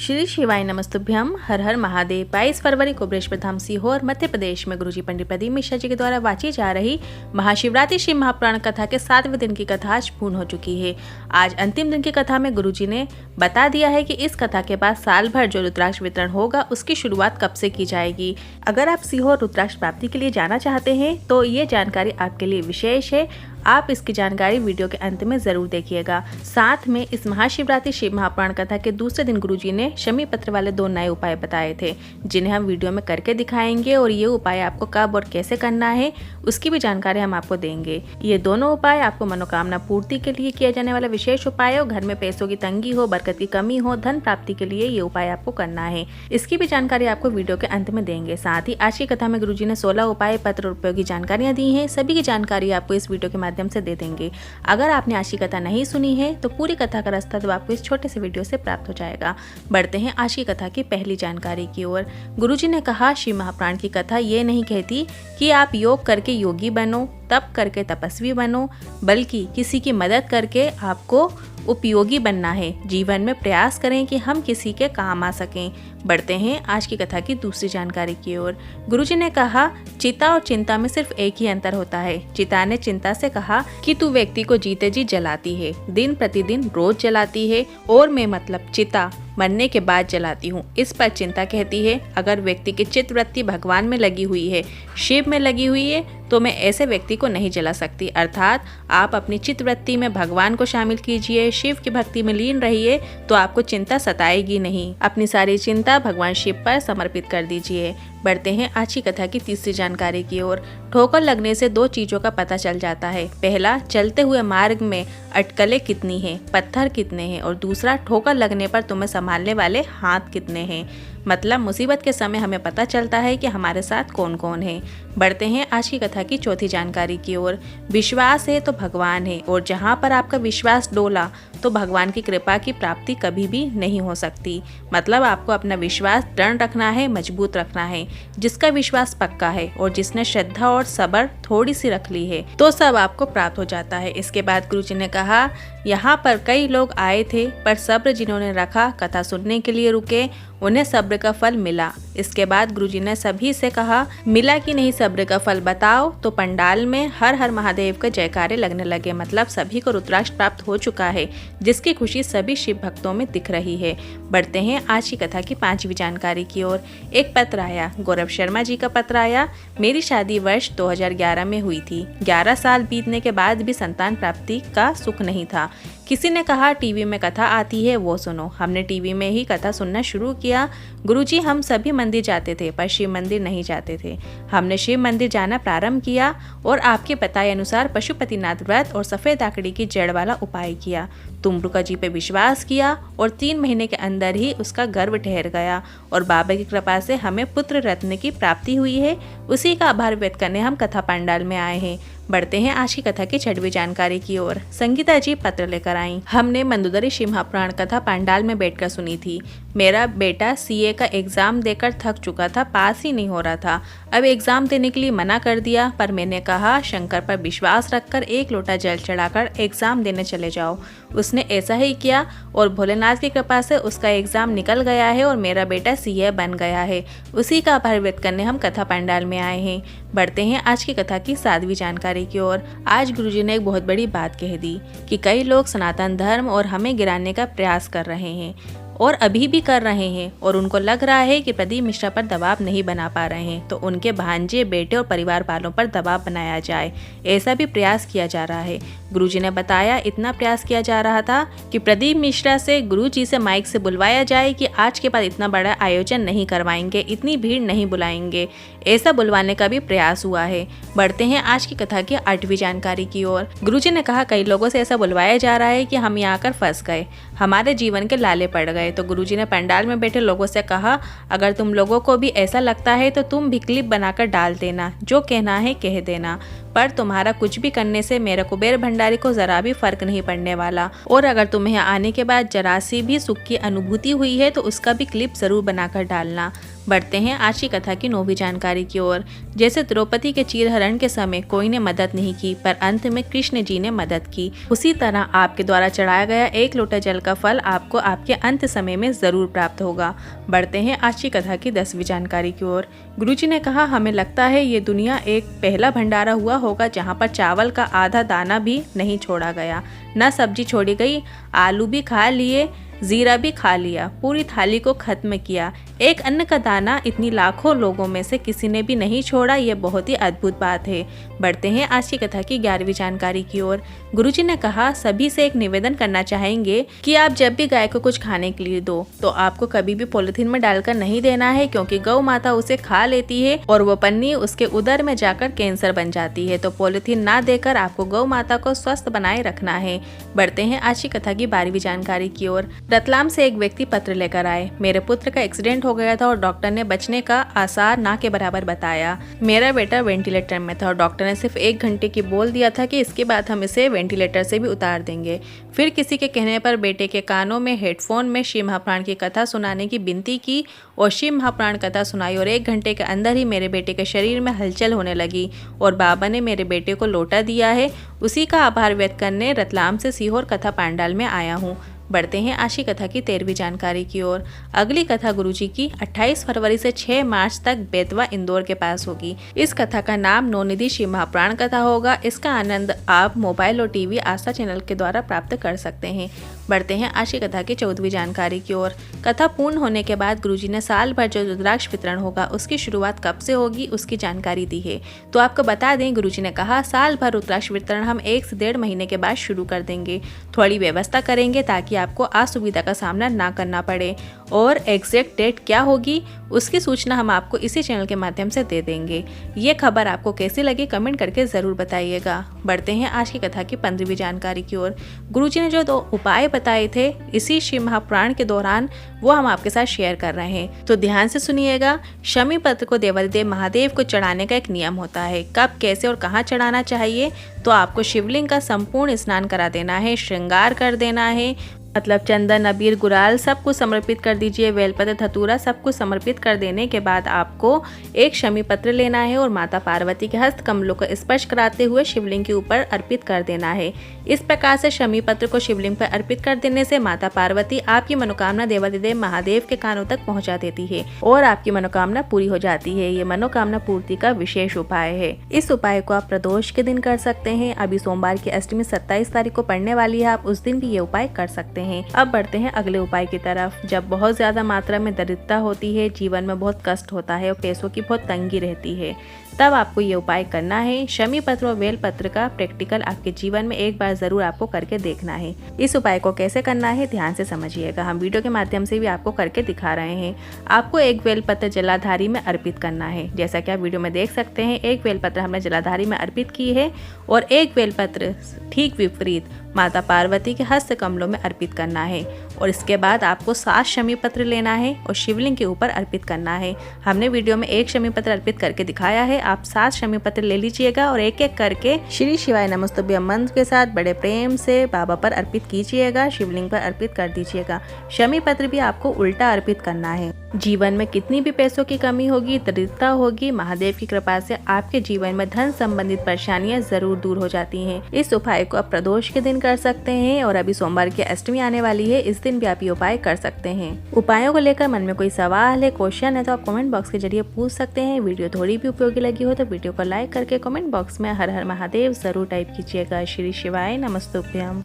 श्री शिवाय नमस्तुभ्यम। हर हर महादेव। 22 फरवरी को बृहस्पतिधाम सीहोर मध्य प्रदेश में गुरुजी पंडित प्रदीप मिश्रा जी के द्वारा वाची जा रही महाशिवरात्रि शिव महापुराण कथा के 7वें दिन की कथा आज पूर्ण हो चुकी है। आज अंतिम दिन की कथा में गुरुजी ने बता दिया है कि इस कथा के बाद साल भर जो रुद्राक्ष वितरण होगा उसकी शुरुआत कब से की जाएगी। अगर आप सीहोर रुद्राक्ष प्राप्ति के लिए जाना चाहते हैं तो ये जानकारी आपके लिए विशेष है। आप इसकी जानकारी वीडियो के अंत में जरूर देखिएगा। साथ में इस महाशिवरात्रि शिव महापुराण कथा के दूसरे दिन गुरुजी ने शमी पत्र वाले 2 नए उपाय बताए थे, जिन्हें हम वीडियो में करके दिखाएंगे और ये उपाय आपको कब और कैसे करना है उसकी भी जानकारी हम आपको देंगे। ये दोनों उपाय आपको मनोकामना पूर्ति के लिए किया जाने वाला विशेष उपाय हो। घर में पैसों की तंगी हो, बरकत की कमी हो, धन प्राप्ति के लिए ये उपाय आपको करना है। इसकी भी जानकारी आपको वीडियो के अंत में देंगे। साथ ही आज की कथा में गुरुजी ने 16 उपाय पत्र और उपयोगी जानकारियां दी हैं। सभी की जानकारी आपको इस वीडियो के माध्यम से दे देंगे। अगर आपने आज की कथा नहीं सुनी है तो पूरी कथा का रास्ता तो आपको इस छोटे से वीडियो से प्राप्त हो जाएगा। बढ़ते हैं आज की कथा की पहली जानकारी की ओर। गुरुजी ने कहा, शिव महापुराण की कथा ये नहीं कहती कि आप योग करके योगी बनो, तप करके तपस्वी बनो, बल्कि किसी की मदद करके आपको उपयोगी बनना है। जीवन में प्रयास करें कि हम किसी के काम आ सकें। बढ़ते हैं आज की कथा की दूसरी जानकारी की ओर। गुरुजी ने कहा, चिता और चिंता में सिर्फ एक ही अंतर होता है। चिता ने चिंता से कहा कि तू व्यक्ति को जीते जी जलाती है, दिन प्रतिदिन रोज जलाती है, और मैं मतलब चिता मरने के बाद जलाती हूँ। इस पर चिंता कहती है, अगर व्यक्ति की चित्त वृत्ति भगवान में लगी हुई है, शिव में लगी हुई है, तो मैं ऐसे व्यक्ति को नहीं जला सकती। अर्थात आप अपनी चित्त वृत्ति में भगवान को शामिल कीजिए, शिव की भक्ति में लीन रहिए, तो आपको चिंता सताएगी नहीं। अपनी सारी चिंता भगवान शिव पर समर्पित कर दीजिए। बढ़ते हैं आज की कथा की तीसरी जानकारी की ओर। ठोकर लगने से 2 चीजों का पता चल जाता है। पहला, चलते हुए मार्ग में अटकलें कितनी हैं, पत्थर कितने हैं, और दूसरा, ठोकर लगने पर तुम्हें संभालने वाले हाथ कितने हैं। मतलब मुसीबत के समय हमें पता चलता है कि हमारे साथ कौन कौन है। बढ़ते हैं आज की कथा की चौथी जानकारी की ओर। विश्वास है तो भगवान है, और जहाँ पर आपका विश्वास डोला तो भगवान की कृपा की प्राप्ति कभी भी नहीं हो सकती। मतलब आपको अपना विश्वास दृढ़ रखना है, मजबूत रखना है। जिसका विश्वास पक्का है और जिसने श्रद्धा और सब्र थोड़ी सी रख ली है तो सब आपको प्राप्त हो जाता है। इसके बाद गुरुजी ने कहा, यहाँ पर कई लोग आए थे, पर सब्र जिन्होंने रखा, कथा सुनने के लिए रुके, उन्हें सब्र का फल मिला। इसके बाद गुरुजी ने सभी से कहा, मिला कि नहीं सब्र का फल बताओ। तो पंडाल में हर हर महादेव के जयकारे लगने लगे। मतलब सभी को रुद्राक्ष प्राप्त हो चुका है, जिसकी खुशी सभी शिव भक्तों में दिख रही है। बढ़ते हैं आज की कथा की 5वीं जानकारी की ओर। एक पत्र आया, गौरव शर्मा जी का पत्र आया। मेरी शादी वर्ष 2011 में हुई थी। 11 साल बीतने के बाद भी संतान प्राप्ति का सुख नहीं था। किसी ने कहा, टीवी में कथा आती है, वो सुनो। हमने टीवी में ही कथा सुनना शुरू किया। गुरुजी, हम सभी मंदिर जाते थे पर शिव मंदिर नहीं जाते थे। हमने शिव मंदिर जाना प्रारंभ किया और आपके बताए अनुसार पशुपतिनाथ व्रत और सफेद आकड़ी की जड़ वाला उपाय किया। तुमरुका जी पे विश्वास किया और 3 महीने के अंदर ही उसका गर्भ ठहर गया और बाबा की कृपा से हमें पुत्र रत्न की प्राप्ति हुई है। उसी का आभार व्यक्त करने हम कथा पंडाल में आए हैं। बढ़ते हैं आज की कथा की 6वीं जानकारी की ओर। संगीता जी पत्र लेकर आई। हमने मंदोदरी शिव महापुराण कथा पंडाल में बैठकर सुनी थी। मेरा बेटा सीए का एग्जाम देकर थक चुका था, पास ही नहीं हो रहा था। अब एग्जाम देने के लिए मना कर दिया, पर मैंने कहा, शंकर पर विश्वास रखकर 1 लोटा जल चढ़ाकर एग्जाम देने चले जाओ। उसने ऐसा ही किया और भोलेनाथ की कृपा से उसका एग्जाम निकल गया है और मेरा बेटा सीए बन गया है। उसी का आभार व्यक्त करने हम कथा पंडाल में आए हैं। बढ़ते हैं आज की कथा की 7वीं जानकारी की ओर। आज गुरुजी ने एक बहुत बड़ी बात कह दी कि कई लोग सनातन धर्म और हमें गिराने का प्रयास कर रहे हैं और अभी भी कर रहे हैं, और उनको लग रहा है कि प्रदीप मिश्रा पर दबाव नहीं बना पा रहे हैं तो उनके भांजे, बेटे और परिवार वालों पर दबाव बनाया जाए। ऐसा भी प्रयास किया जा रहा है। गुरुजी ने बताया, इतना प्रयास किया जा रहा था कि प्रदीप मिश्रा से गुरुजी से माइक से बुलवाया जाए कि आज के बाद इतना बड़ा आयोजन नहीं करवाएंगे, इतनी भीड़ नहीं बुलाएंगे। ऐसा बुलवाने का भी प्रयास हुआ है। बढ़ते हैं आज की कथा की 8वीं जानकारी की ओर। गुरुजी ने कहा, कई लोगों से ऐसा बुलवाया जा रहा है कि हम यहाँ आकर फंस गए, हमारे जीवन के लाले पड़ गए। तो गुरुजी ने पंडाल में बैठे लोगों से कहा, अगर तुम लोगों को भी ऐसा लगता है तो तुम भी क्लिप बनाकर डाल देना, जो कहना है कह देना, पर तुम्हारा कुछ भी करने से मेरे कुबेर भंडारी को जरा भी फर्क नहीं पड़ने वाला। और अगर तुम्हें आने के बाद जरा सी भी सुख की अनुभूति हुई है तो उसका भी क्लिप जरूर बनाकर डालना। बढ़ते हैं आज की कथा की 9वीं जानकारी की ओर। जैसे द्रौपदी के चीरहरण के समय कोई ने मदद नहीं की, पर अंत में कृष्ण जी ने मदद की, उसी तरह आपके द्वारा चढ़ाया गया एक लोटा जल का फल आपको आपके अंत समय में जरूर प्राप्त होगा। बढ़ते हैं आज की कथा की 10वीं जानकारी की ओर। गुरुजी ने कहा, हमें लगता है ये दुनिया एक पहला भंडारा हुआ होगा जहाँ पर चावल का आधा दाना भी नहीं छोड़ा गया, न सब्जी छोड़ी गई, आलू भी खा लिए, जीरा भी खा लिया, पूरी थाली को खत्म किया, एक अन्न का दाना इतनी लाखों लोगों में से किसी ने भी नहीं छोड़ा। ये बहुत ही अद्भुत बात है। बढ़ते हैं आज की कथा की 11वीं जानकारी की ओर। गुरुजी ने कहा, सभी से एक निवेदन करना चाहेंगे कि आप जब भी गाय को कुछ खाने के लिए दो तो आपको कभी भी पॉलिथीन में डालकर नहीं देना है, क्योंकि गौ माता उसे खा लेती है और वो पन्नी उसके उदर में जाकर कैंसर बन जाती है। तो पॉलिथीन ना देकर आपको गौ माता को स्वस्थ बनाए रखना है। बढ़ते हैं आज की कथा की 12वीं जानकारी की ओर। रतलाम से एक व्यक्ति पत्र लेकर आए, मेरे पुत्र का एक्सीडेंट हो गया था और डॉक्टर ने बचने का आसार ना के बराबर बताया। मेरा बेटा वेंटिलेटर में था और डॉक्टर ने सिर्फ 1 घंटे की बोल दिया था कि इसके बाद हम इसे वेंटिलेटर से भी उतार देंगे। फिर किसी के कहने पर बेटे के कानों में हेडफोन में शिव महापुराण की कथा सुनाने की विनती की और शिव महापुराण कथा सुनाई और 1 घंटे के अंदर ही मेरे बेटे के शरीर में हलचल होने लगी और बाबा ने मेरे बेटे को लौटा दिया है। उसी का आभार व्यक्त करने रतलाम से सीहोर कथा पांडाल में आया हूँ। बढ़ते हैं आज की कथा की 13वीं जानकारी की ओर। अगली कथा गुरुजी की 28 फरवरी से 6 मार्च तक बेतवा इंदौर के पास होगी। इस कथा का नाम नौनिधि शिव महापुराण कथा होगा। इसका आनंद आप मोबाइल और टीवी आस्था चैनल के द्वारा प्राप्त कर सकते हैं। बढ़ते हैं आज की कथा की 14वीं जानकारी की ओर। कथा पूर्ण होने के बाद गुरुजी ने साल भर जो रुद्राक्ष वितरण होगा उसकी शुरुआत कब से होगी उसकी जानकारी दी है। तो आपको बता दें, गुरुजी ने कहा, साल भर रुद्राक्ष वितरण हम 1 से 1.5 महीने के बाद शुरू कर देंगे। थोड़ी व्यवस्था करेंगे ताकि आपको असुविधा का सामना ना करना पड़े और एग्जैक्ट डेट क्या होगी उसकी सूचना हम आपको इसी चैनल के माध्यम से दे देंगे। ये खबर आपको कैसी लगी कमेंट करके ज़रूर बताइएगा। बढ़ते हैं आज की कथा की 15वीं जानकारी की ओर। गुरुजी ने जो 2 उपाय बताए थे इसी शिव महापुराण के दौरान वो हम आपके साथ शेयर कर रहे हैं, तो ध्यान से सुनिएगा। शमी पत्र को देवादिदेव महादेव को चढ़ाने का एक नियम होता है। कब, कैसे और कहाँ चढ़ाना चाहिए, तो आपको शिवलिंग का संपूर्ण स्नान करा देना है, श्रृंगार कर देना है, मतलब चंदन, अबीर, गुलाल सब कुछ समर्पित कर दीजिए। बेलपत्र, धतूरा सब कुछ समर्पित कर देने के बाद आपको एक शमी पत्र लेना है और माता पार्वती के हस्त कमलों का स्पर्श कराते हुए शिवलिंग के ऊपर अर्पित कर देना है। इस प्रकार से शमी पत्र को शिवलिंग पर अर्पित कर देने से माता पार्वती आपकी मनोकामना देवादिदेव महादेव के कानों तक पहुंचा देती है और आपकी मनोकामना पूरी हो जाती है। ये मनोकामना पूर्ति का विशेष उपाय है। इस उपाय को आप प्रदोष के दिन कर सकते हैं। अभी सोमवार की अष्टमी 27 तारीख को पड़ने वाली है, आप उस दिन भी ये उपाय कर सकते हैं। अब बढ़ते हैं अगले उपाय की तरफ। जब बहुत ज्यादा मात्रा में दरिद्रता होती है, जीवन में बहुत कष्ट होता है और पैसों की बहुत तंगी रहती है, तब आपको ये उपाय करना है। शमी पत्र और बेल पत्र का प्रैक्टिकल आपके जीवन में एक बार जरूर आपको करके देखना है। इस उपाय को कैसे करना है ध्यान से समझिएगा, हम वीडियो के माध्यम से भी आपको करके दिखा रहे हैं। आपको एक बेल पत्र जलाधारी में अर्पित करना है। जैसा कि आप वीडियो में देख सकते हैं, एक बेल पत्र हमने जलाधारी में अर्पित की है और एक बेल पत्र ठीक विपरीत माता पार्वती के हस्त कमलों में अर्पित करना है। और इसके बाद आपको 7 शमी पत्र लेना है और शिवलिंग के ऊपर अर्पित करना है। हमने वीडियो में 1 शमी पत्र अर्पित करके दिखाया है, आप 7 शमी पत्र ले लीजिएगा और एक एक करके श्री शिवाय नमस्तुभ्यम मंत्र के साथ बड़े प्रेम से बाबा पर अर्पित कीजिएगा, शिवलिंग पर अर्पित कर दीजिएगा। शमी पत्र भी आपको उल्टा अर्पित करना है। जीवन में कितनी भी पैसों की कमी होगी, दरिद्रता होगी, महादेव की कृपा से आपके जीवन में धन संबंधित परेशानियां जरूर दूर हो जाती हैं। इस उपाय को आप प्रदोष के दिन कर सकते हैं और अभी सोमवार की अष्टमी आने वाली है, इस दिन भी आप ये उपाय कर सकते हैं। उपायों को लेकर मन में कोई सवाल है, क्वेश्चन है तो आप कमेंट बॉक्स के जरिए पूछ सकते हैं। वीडियो थोड़ी भी उपयोगी लगी हो तो वीडियो को लाइक करके कमेंट बॉक्स में हर हर महादेव जरूर टाइप कीजिएगा। श्री शिवाय नमस्तुभ्यम।